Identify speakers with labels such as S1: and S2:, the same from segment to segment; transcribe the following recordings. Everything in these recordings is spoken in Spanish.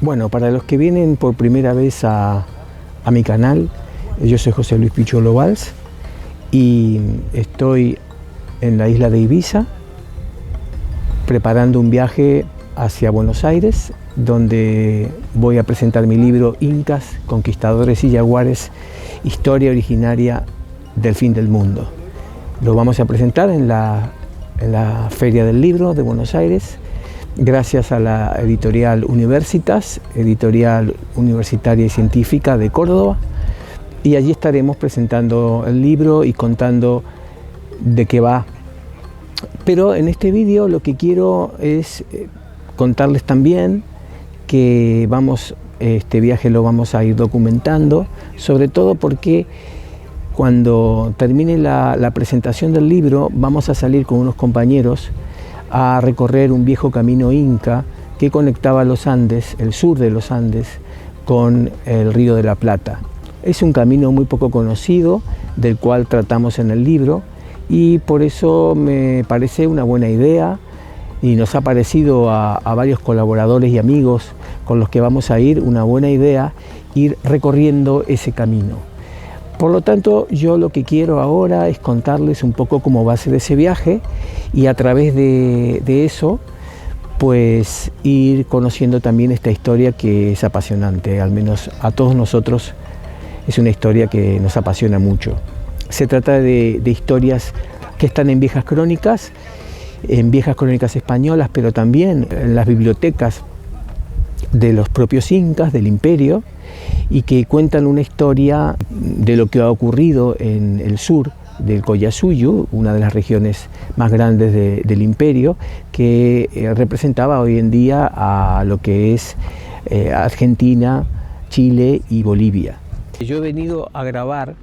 S1: Bueno, para los que vienen por primera vez a mi canal, yo soy José Luis Picholo Valls y estoy en la isla de Ibiza preparando un viaje hacia Buenos Aires, donde voy a presentar mi libro Incas, Conquistadores y Jaguares, historia originaria del fin del mundo. Lo vamos a presentar en la Feria del Libro de Buenos Aires, gracias a la editorial Universitas, editorial universitaria y científica de Córdoba, y allí estaremos presentando el libro y contando de qué va. Pero en este vídeo lo que quiero es contarles también que este viaje lo vamos a ir documentando, sobre todo porque cuando termine la presentación del libro vamos a salir con unos compañeros a recorrer un viejo camino inca que conectaba los Andes, el sur de los Andes, con el Río de la Plata. Es un camino muy poco conocido, del cual tratamos en el libro, y por eso me parece una buena idea, y nos ha parecido a varios colaboradores y amigos con los que vamos a ir, una buena idea ir recorriendo ese camino. Por lo tanto, yo lo que quiero ahora es contarles un poco cómo va a ser ese viaje y a través de eso, pues ir conociendo también esta historia que es apasionante, al menos a todos nosotros es una historia que nos apasiona mucho. Se trata de historias que están en viejas crónicas españolas, pero también en las bibliotecas de los propios incas, del imperio, y que cuentan una historia de lo que ha ocurrido en el sur del Collasuyu, una de las regiones más grandes del imperio, que representaba hoy en día a lo que es Argentina, Chile y Bolivia. Yo he venido a grabar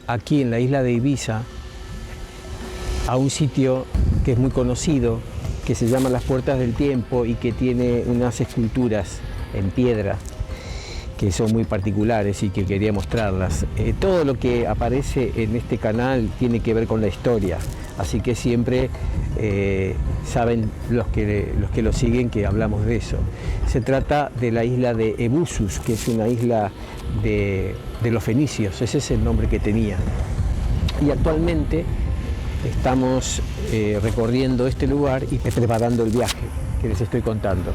S1: aquí en la isla de Ibiza a un sitio que es muy conocido, que se llama Las Puertas del Tiempo y que tiene unas esculturas en piedra que son muy particulares y que quería mostrarlas. Todo lo que aparece en este canal tiene que ver con la historia, así que siempre saben los que lo siguen que hablamos de eso. Se trata de la isla de Ebusus, que es una isla de los fenicios, ese es el nombre que tenía. Y actualmente estamos recorriendo este lugar y preparando el viaje que les estoy contando.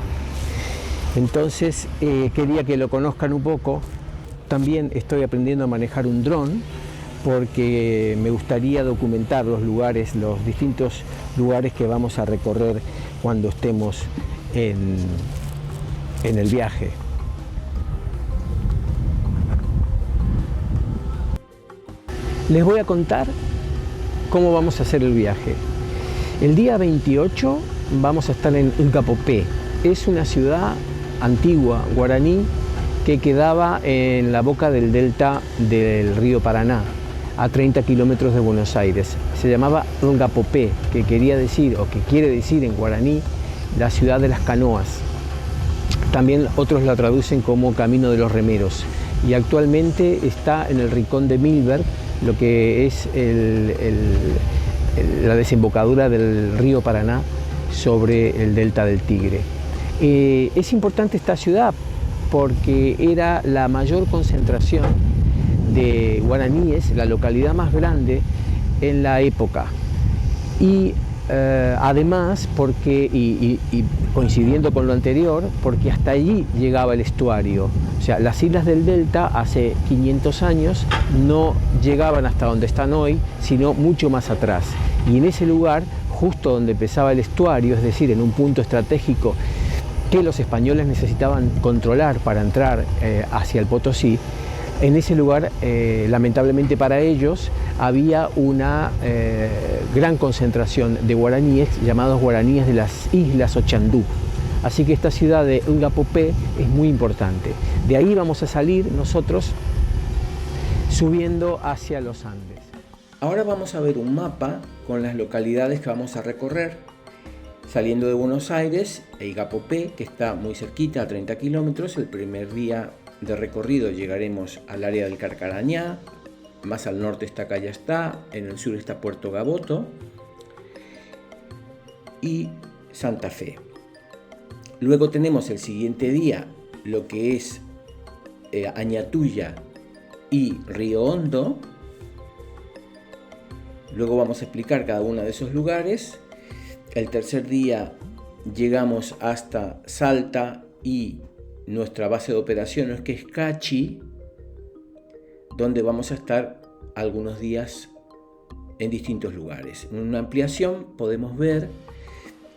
S1: Entonces quería que lo conozcan un poco. También estoy aprendiendo a manejar un dron porque me gustaría documentar los distintos lugares que vamos a recorrer cuando estemos en el viaje. Les voy a contar cómo vamos a hacer el viaje. El día 28 vamos a estar en Ungapopé. Es una ciudad antigua, guaraní, que quedaba en la boca del delta del río Paraná, a 30 kilómetros de Buenos Aires. Se llamaba Ungapopé, que quería decir, o que quiere decir en guaraní, la ciudad de las canoas. También otros la traducen como Camino de los Remeros. Y actualmente está en el rincón de Milberg, lo que es la desembocadura del río Paraná sobre el delta del Tigre. Es importante esta ciudad porque era la mayor concentración de guaraníes, la localidad más grande en la época. Y además, y coincidiendo con lo anterior, porque hasta allí llegaba el estuario. O sea, las islas del delta hace 500 años no llegaban hasta donde están hoy, sino mucho más atrás. Y en ese lugar, justo donde empezaba el estuario, es decir, en un punto estratégico que los españoles necesitaban controlar para entrar hacia el Potosí, en ese lugar, lamentablemente para ellos, había una gran concentración de guaraníes, llamados guaraníes de las Islas Ochandú. Así que esta ciudad de Ungapopé es muy importante. De ahí vamos a salir nosotros subiendo hacia los Andes. Ahora vamos a ver un mapa con las localidades que vamos a recorrer. Saliendo de Buenos Aires, Ungapopé, que está muy cerquita, a 30 kilómetros, el primer día de recorrido llegaremos al área del Carcarañá, más al norte está Cayastá, en el sur está Puerto Gaboto y Santa Fe.
S2: Luego tenemos el siguiente día lo que es Añatuya y Río Hondo. Luego vamos a explicar cada uno de esos lugares. El tercer día llegamos hasta Salta y nuestra base de operaciones, que es Cachi, donde vamos a estar algunos días en distintos lugares. En una ampliación podemos ver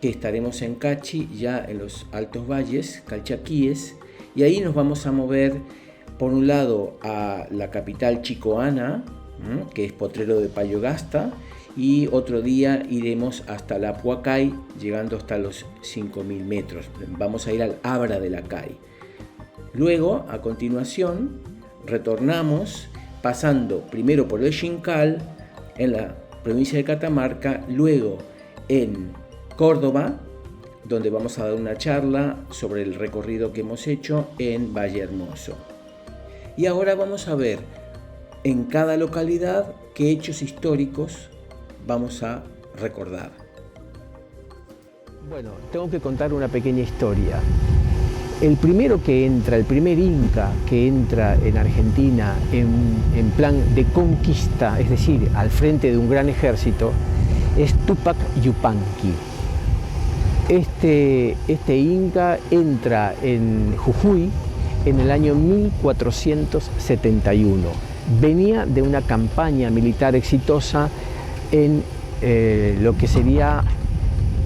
S2: que estaremos en Cachi, ya en los Altos Valles, Calchaquíes, y ahí nos vamos a mover por un lado a la capital Chicoana, que es Potrero de Payogasta, y otro día iremos hasta la Apuacay, llegando hasta los 5.000 metros. Vamos a ir al Abra de la Cay. Luego, a continuación, retornamos pasando primero por el Xincal, en la provincia de Catamarca, luego en Córdoba, donde vamos a dar una charla sobre el recorrido que hemos hecho en Valle Hermoso. Y ahora vamos a ver en cada localidad qué hechos históricos vamos a recordar.
S1: Bueno, tengo que contar una pequeña historia. El primero que entra, el primer inca que entra en Argentina en plan de conquista, es decir, al frente de un gran ejército, es Túpac Yupanqui. Este inca entra en Jujuy en el año 1471. Venía de una campaña militar exitosa en lo que sería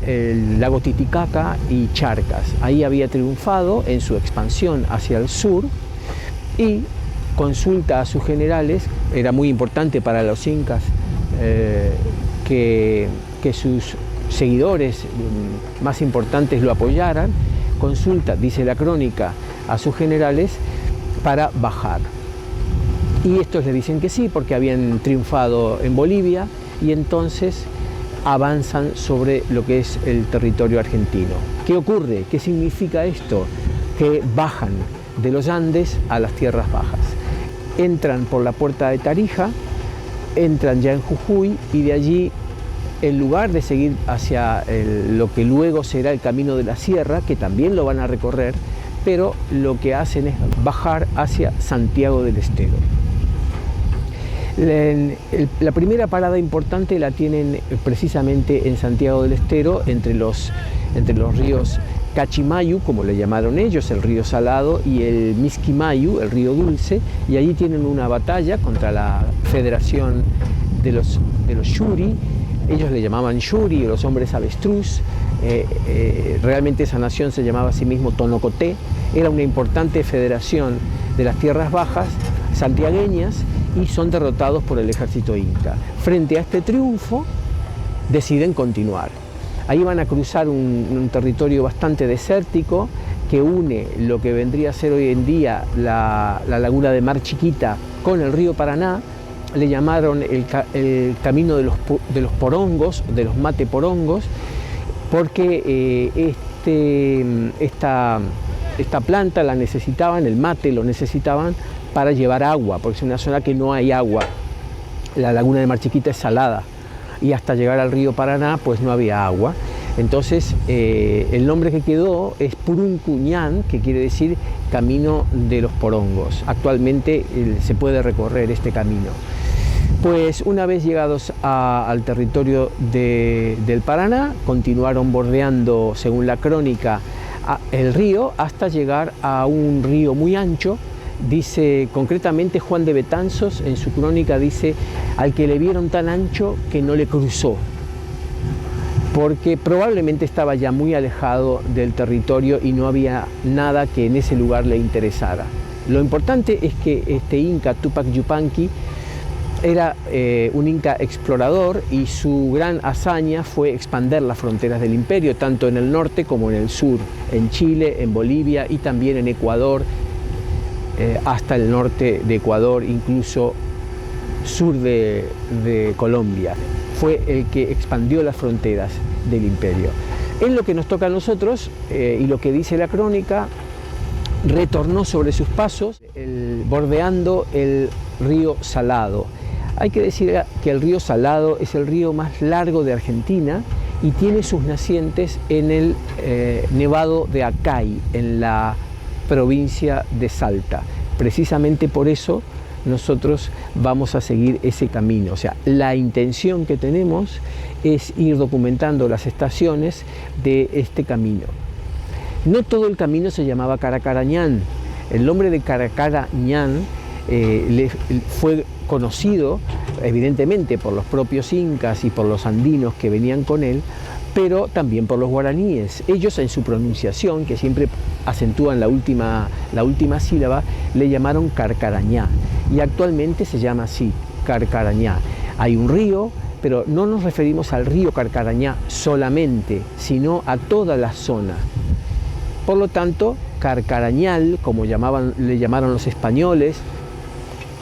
S1: el lago Titicaca y Charcas. Ahí había triunfado en su expansión hacia el sur y consulta a sus generales. Era muy importante para los incas que sus seguidores más importantes lo apoyaran. Consulta, dice la crónica, a sus generales para bajar. Y estos le dicen que sí, porque habían triunfado en Bolivia, y entonces avanzan sobre lo que es el territorio argentino. ¿Qué ocurre? ¿Qué significa esto? Que bajan de los Andes a las tierras bajas. Entran por la puerta de Tarija, entran ya en Jujuy, y de allí, en lugar de seguir hacia lo que luego será el Camino de la Sierra, que también lo van a recorrer, pero lo que hacen es bajar hacia Santiago del Estero. La primera parada importante la tienen precisamente en Santiago del Estero, entre los ríos Cachimayu, como le llamaron ellos, el río Salado, y el Misquimayu, el río Dulce, y allí tienen una batalla contra la Federación de los Yuri. Ellos le llamaban Yuri, los hombres avestruz. Realmente esa nación se llamaba a sí mismo Tonocoté. Era una importante federación de las tierras bajas santiagueñas, y son derrotados por el ejército inca. Frente a este triunfo, deciden continuar. Ahí van a cruzar un territorio bastante desértico que une lo que vendría a ser hoy en día la laguna de Mar Chiquita con el río Paraná. Le llamaron el camino de los porongos, de los mate porongos, porque esta planta la necesitaban, el mate lo necesitaban para llevar agua, porque es una zona que no hay agua. La laguna de Mar Chiquita es salada, y hasta llegar al río Paraná pues no había agua. Entonces el nombre que quedó es Puruncuñán, que quiere decir camino de los porongos. Actualmente se puede recorrer este camino. Pues una vez llegados al territorio del Paraná, continuaron bordeando, según la crónica, el río hasta llegar a un río muy ancho. Dice concretamente Juan de Betanzos, en su crónica dice, al que le vieron tan ancho que no le cruzó, porque probablemente estaba ya muy alejado del territorio y no había nada que en ese lugar le interesara. Lo importante es que este inca Túpac Yupanqui era un inca explorador, y su gran hazaña fue expandir las fronteras del imperio, tanto en el norte como en el sur, en Chile, en Bolivia y también en Ecuador, hasta el norte de Ecuador, incluso sur de Colombia. Fue el que expandió las fronteras del imperio. En lo que nos toca a nosotros, y lo que dice la crónica, retornó sobre sus pasos, bordeando el río Salado. Hay que decir que el río Salado es el río más largo de Argentina y tiene sus nacientes en el Nevado de Acay, en la provincia de Salta. Precisamente por eso nosotros vamos a seguir ese camino. O sea, la intención que tenemos es ir documentando las estaciones de este camino. No todo el camino se llamaba Caracarañán. El nombre de Caracarañán fue conocido evidentemente por los propios incas y por los andinos que venían con él, pero también por los guaraníes. Ellos, en su pronunciación, que siempre acentúan la última sílaba, le llamaron Carcarañá, y actualmente se llama así, Carcarañá. Hay un río, pero no nos referimos al río Carcarañá solamente, sino a toda la zona. Por lo tanto, Carcarañal, como le llamaron los españoles,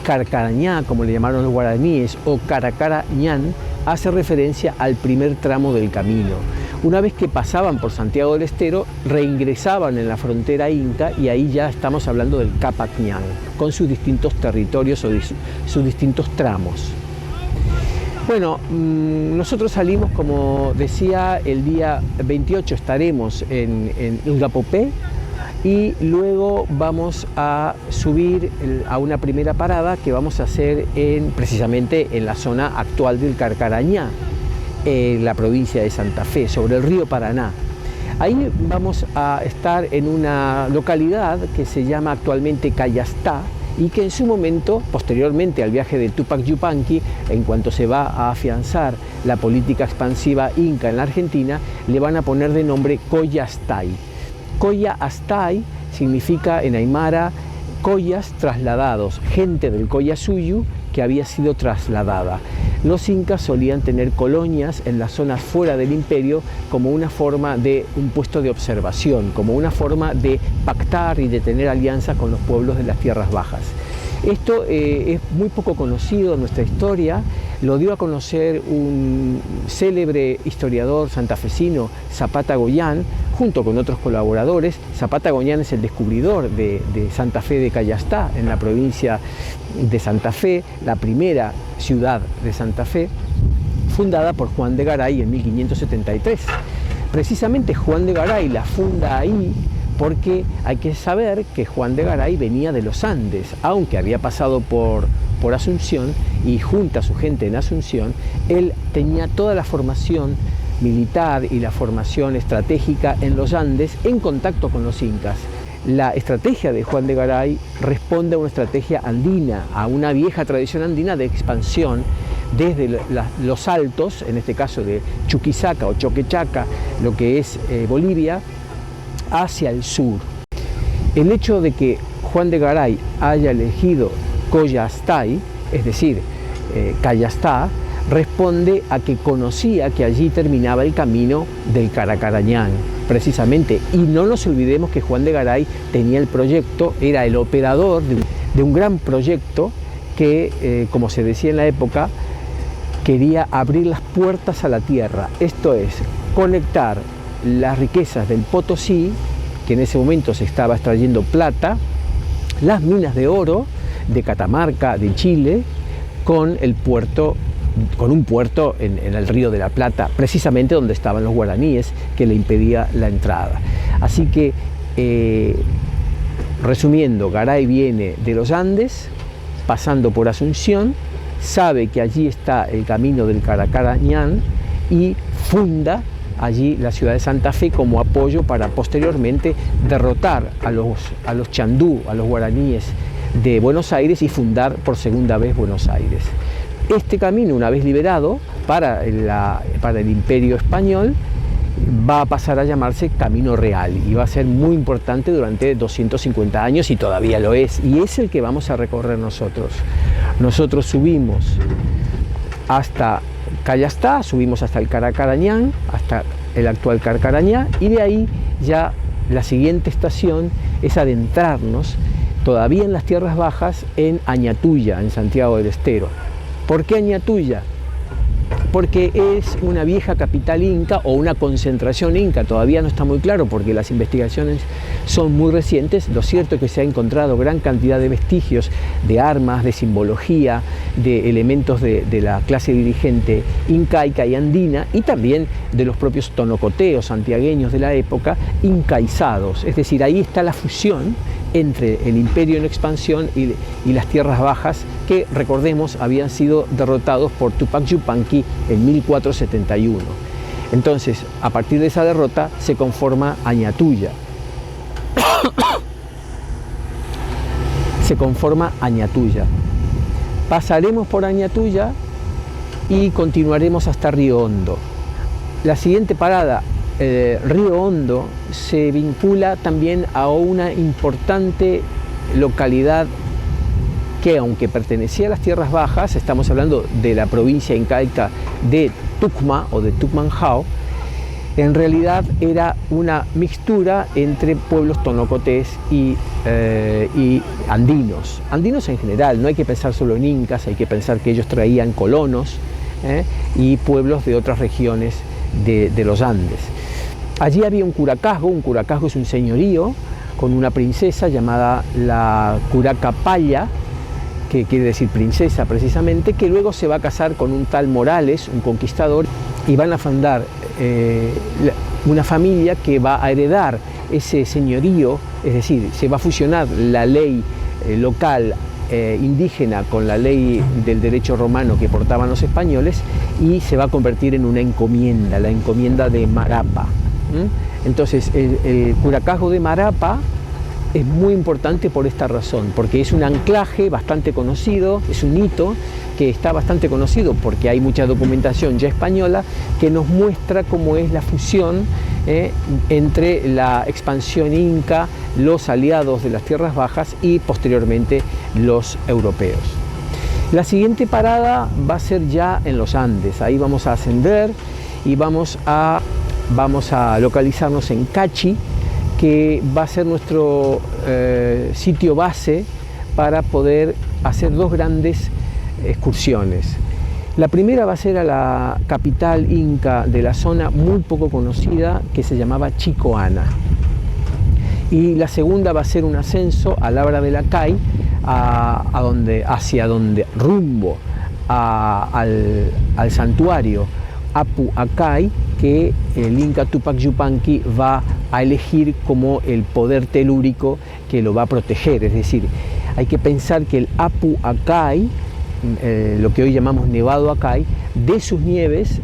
S1: Carcarañá, como le llamaron los guaraníes, o Caracarañán, hace referencia al primer tramo del camino. Una vez que pasaban por Santiago del Estero, reingresaban en la frontera inca, y ahí ya estamos hablando del Capacñán, con sus distintos territorios o sus distintos tramos. Bueno, nosotros salimos, como decía, el día 28 estaremos en Ingapopé, y luego vamos a subir a una primera parada que vamos a hacer precisamente en la zona actual del Carcarañá, en la provincia de Santa Fe, sobre el río Paraná. Ahí vamos a estar en una localidad que se llama actualmente Cayastá, y que en su momento, posteriormente al viaje de Tupac Yupanqui, en cuanto se va a afianzar la política expansiva inca en la Argentina, le van a poner de nombre Coyastay. Coyastay significa en aymara collas trasladados, gente del Collasuyu que había sido trasladada. Los incas solían tener colonias en las zonas fuera del imperio como una forma de un puesto de observación, como una forma de pactar y de tener alianza con los pueblos de las tierras bajas. Esto es muy poco conocido en nuestra historia. Lo dio a conocer un célebre historiador santafesino, Zapata Goyán, junto con otros colaboradores. Zapata Goyán es el descubridor de Santa Fe de Cayastá, en la provincia de Santa Fe, la primera ciudad de Santa Fe, fundada por Juan de Garay en 1573. Precisamente Juan de Garay la funda ahí porque hay que saber que Juan de Garay venía de los Andes, aunque había pasado por Asunción y junto a su gente en Asunción, él tenía toda la formación militar y la formación estratégica en los Andes en contacto con los incas. La estrategia de Juan de Garay responde a una estrategia andina, a una vieja tradición andina de expansión desde los altos, en este caso de Chuquisaca o Choquechaca, lo que es Bolivia, hacia el sur. El hecho de que Juan de Garay haya elegido Coyastay, es decir, Cayastá, responde a que conocía que allí terminaba el camino del Caracarañán, precisamente. Y no nos olvidemos que Juan de Garay tenía el proyecto, era el operador de un gran proyecto que, como se decía en la época, quería abrir las puertas a la tierra, esto es, conectar las riquezas del Potosí, que en ese momento se estaba extrayendo plata, las minas de oro de Catamarca, de Chile, con un puerto en el Río de la Plata, precisamente donde estaban los guaraníes, que le impedía la entrada. Así que, resumiendo, Garay viene de los Andes, pasando por Asunción, sabe que allí está el camino del Caracarañán y funda allí la ciudad de Santa Fe como apoyo para posteriormente derrotar a los chandú, a los guaraníes de Buenos Aires, y fundar por segunda vez Buenos Aires. Este camino, una vez liberado para el Imperio Español, va a pasar a llamarse Camino Real y va a ser muy importante durante 250 años, y todavía lo es, y es el que vamos a recorrer nosotros. Nosotros subimos hasta Cayastá, subimos hasta el Caracarañán, hasta el actual Carcarañá, y de ahí ya la siguiente estación es adentrarnos todavía en las tierras bajas en Añatuya, en Santiago del Estero. ¿Por qué Añatuya? porque es una vieja capital inca o una concentración inca. Todavía no está muy claro porque las investigaciones son muy recientes. Lo cierto es que se ha encontrado gran cantidad de vestigios de armas, de simbología, de elementos de la clase dirigente incaica y andina, y también de los propios tonocoteos santiagueños de la época, incaizados. Es decir, ahí está la fusión entre el imperio en expansión y las tierras bajas, que, recordemos, habían sido derrotados por Tupac Yupanqui en 1471. Entonces, a partir de esa derrota se conforma Añatuya. Se conforma Añatuya. Pasaremos por Añatuya y continuaremos hasta Río Hondo. La siguiente parada, Río Hondo, se vincula también a una importante localidad que, aunque pertenecía a las tierras bajas, estamos hablando de la provincia incaica de Tucma o de Tucmanjao, en realidad era una mixtura entre pueblos tonocotés y andinos. Andinos en general, no hay que pensar solo en incas, hay que pensar que ellos traían colonos y pueblos de otras regiones de los Andes. Allí había un curacazgo es un señorío con una princesa llamada la Curacapaya, que quiere decir princesa precisamente, que luego se va a casar con un tal Morales, un conquistador, y van a fundar una familia que va a heredar ese señorío, es decir, se va a fusionar la ley local indígena con la ley del derecho romano que portaban los españoles, y se va a convertir en una encomienda, la encomienda de Marapa. Entonces, el curacazgo de Marapa es muy importante por esta razón, porque es un anclaje bastante conocido, es un hito que está bastante conocido porque hay mucha documentación ya española que nos muestra cómo es la fusión entre la expansión inca, los aliados de las tierras bajas y posteriormente los europeos. La siguiente parada va a ser ya en los Andes. Ahí vamos a ascender y vamos a localizarnos en Cachi, que va a ser nuestro sitio base para poder hacer dos grandes excursiones. La primera va a ser a la capital inca de la zona, muy poco conocida, que se llamaba Chicoana. Y la segunda va a ser un ascenso a Labra de la Cay, rumbo al santuario Apu Acay, que el Inca Tupac Yupanqui va a elegir como el poder telúrico que lo va a proteger. Es decir, hay que pensar que el Apu Acay, lo que hoy llamamos Nevado Acay, de sus nieves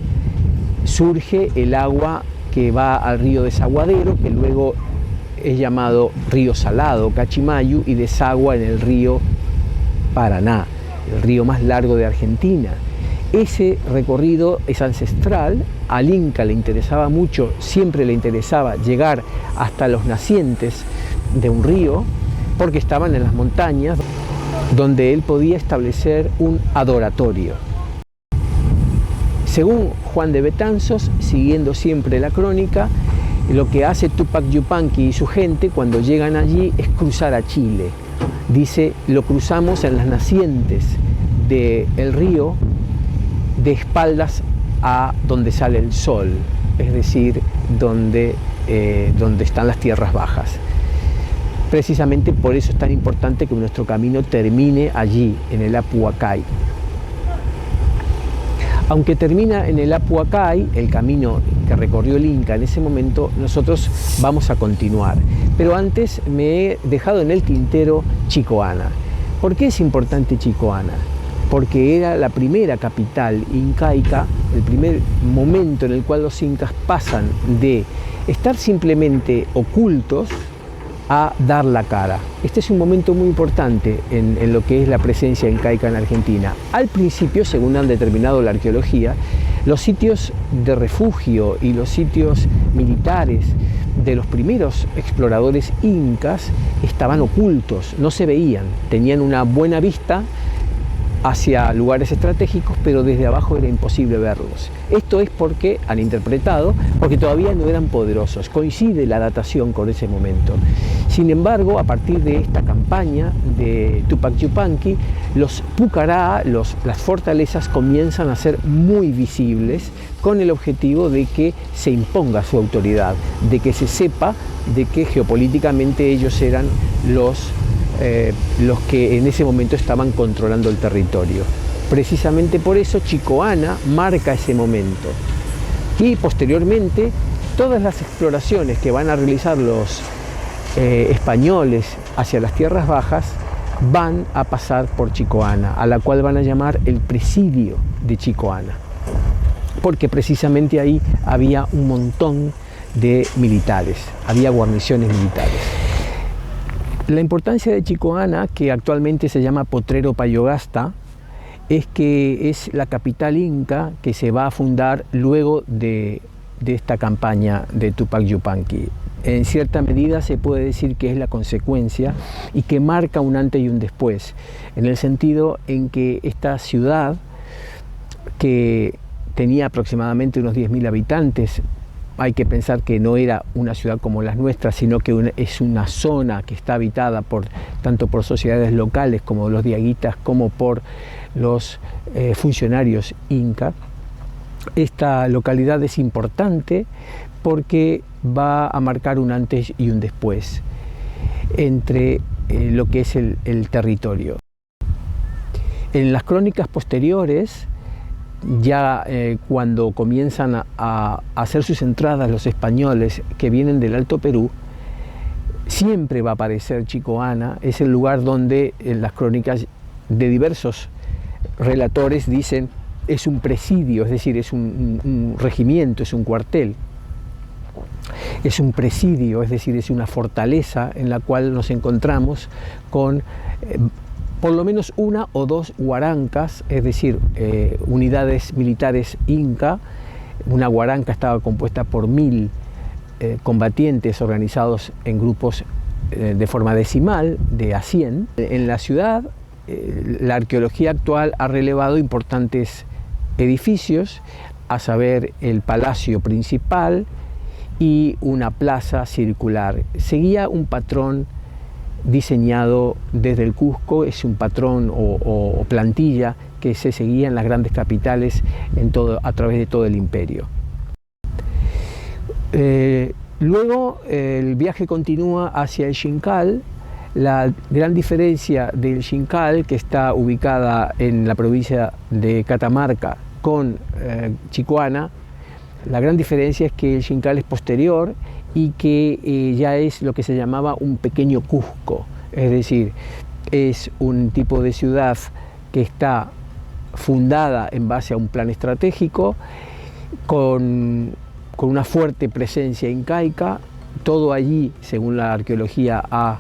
S1: surge el agua que va al río Desaguadero, que luego es llamado río Salado, Cachimayu, y desagua en el río Paraná, el río más largo de Argentina. Ese recorrido es ancestral, al Inca le interesaba mucho, siempre le interesaba llegar hasta los nacientes de un río, porque estaban en las montañas, donde él podía establecer un adoratorio. Según Juan de Betanzos, siguiendo siempre la crónica, lo que hace Tupac Yupanqui y su gente cuando llegan allí es cruzar a Chile. Dice, lo cruzamos en las nacientes del río, de espaldas a donde sale el sol, es decir, donde están las tierras bajas. Precisamente por eso es tan importante que nuestro camino termine allí, en el Apu Acay. Aunque termina en el Apu Acay, el camino que recorrió el Inca en ese momento, nosotros vamos a continuar. Pero antes me he dejado en el tintero Chicoana. ¿Por qué es importante Chicoana? Porque era la primera capital incaica, el primer momento en el cual los incas pasan de estar simplemente ocultos a dar la cara. Este es un momento muy importante en lo que es la presencia incaica en Argentina. Al principio, según han determinado la arqueología, los sitios de refugio y los sitios militares de los primeros exploradores incas estaban ocultos, no se veían, tenían una buena vista hacia lugares estratégicos, pero desde abajo era imposible verlos. Esto es porque han interpretado, porque todavía no eran poderosos. Coincide la datación con ese momento. Sin embargo, a partir de esta campaña de Tupac Yupanqui, los Pucará, las fortalezas comienzan a ser muy visibles con el objetivo de que se imponga su autoridad, de que se sepa de que geopolíticamente ellos eran los que en ese momento estaban controlando el territorio. Precisamente por eso Chicoana marca ese momento. Y posteriormente, todas las exploraciones que van a realizar los españoles hacia las tierras bajas van a pasar por Chicoana, a la cual van a llamar el presidio de Chicoana, porque precisamente ahí había un montón de militares, había guarniciones militares. La importancia de Chicoana, que actualmente se llama Potrero Payogasta, es que es la capital inca que se va a fundar luego de esta campaña de Tupac Yupanqui. En cierta medida se puede decir que es la consecuencia y que marca un antes y un después, en el sentido en que esta ciudad, que tenía aproximadamente unos 10.000 habitantes, hay que pensar que no era una ciudad como las nuestras, sino que es una zona que está habitada tanto por sociedades locales como los diaguitas, como por los funcionarios inca. Esta localidad es importante porque va a marcar un antes y un después entre lo que es el territorio. En las crónicas posteriores, ya cuando comienzan a hacer sus entradas los españoles que vienen del Alto Perú, siempre va a aparecer Chicoana. Es el lugar donde en las crónicas de diversos relatores dicen es un presidio, es decir, es un regimiento, es un cuartel. Es un presidio, es decir, es una fortaleza en la cual nos encontramos con por lo menos una o dos huarancas, es decir, unidades militares inca. Una huaranca estaba compuesta por 1000 combatientes organizados en grupos de forma decimal, de a 100. En la ciudad, la arqueología actual ha relevado importantes edificios, a saber el palacio principal y una plaza circular. Seguía un patrón diseñado desde el Cusco, es un patrón o plantilla que se seguía en las grandes capitales a través de todo el imperio. Luego el viaje continúa hacia el Xincal. La gran diferencia del Xincal, que está ubicada en la provincia de Catamarca, con Chicoana, la gran diferencia es que el Xincal es posterior y que ya es lo que se llamaba un pequeño Cusco, es decir, es un tipo de ciudad que está fundada en base a un plan estratégico, con una fuerte presencia incaica. Todo allí, según la arqueología ha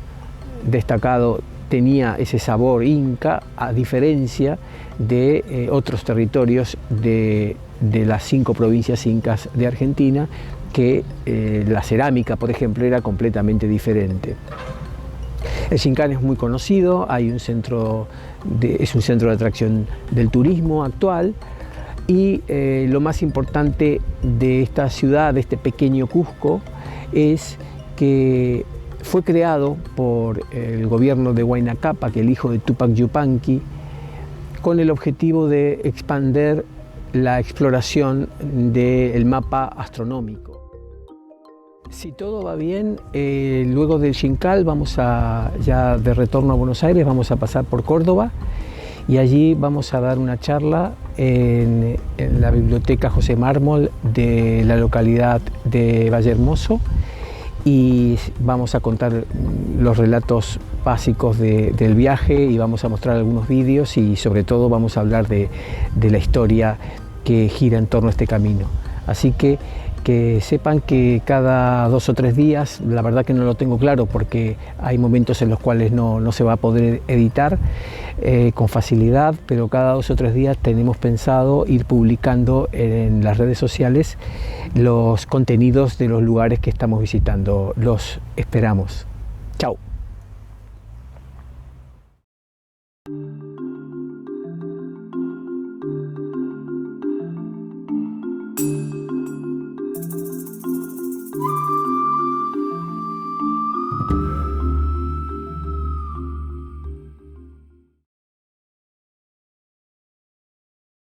S1: destacado, tenía ese sabor inca, a diferencia de otros territorios de las 5 provincias incas de Argentina, que la cerámica, por ejemplo, era completamente diferente. El Xincal es muy conocido, es un centro de atracción del turismo actual, y lo más importante de esta ciudad, de este pequeño Cusco, es que fue creado por el gobierno de Huayna Cápac, el hijo de Tupac Yupanqui, con el objetivo de expandir la exploración del mapa astronómico. Si todo va bien, luego del Xincal ya de retorno a Buenos Aires, vamos a pasar por Córdoba y allí vamos a dar una charla en la biblioteca José Mármol de la localidad de Vallehermoso, y vamos a contar los relatos básicos del viaje y vamos a mostrar algunos vídeos, y sobre todo vamos a hablar de la historia que gira en torno a este camino. Así que sepan que cada 2 o 3 días, la verdad que no lo tengo claro porque hay momentos en los cuales no se va a poder editar con facilidad, pero cada 2 o 3 días tenemos pensado ir publicando en las redes sociales los contenidos de los lugares que estamos visitando. Los esperamos. Chao.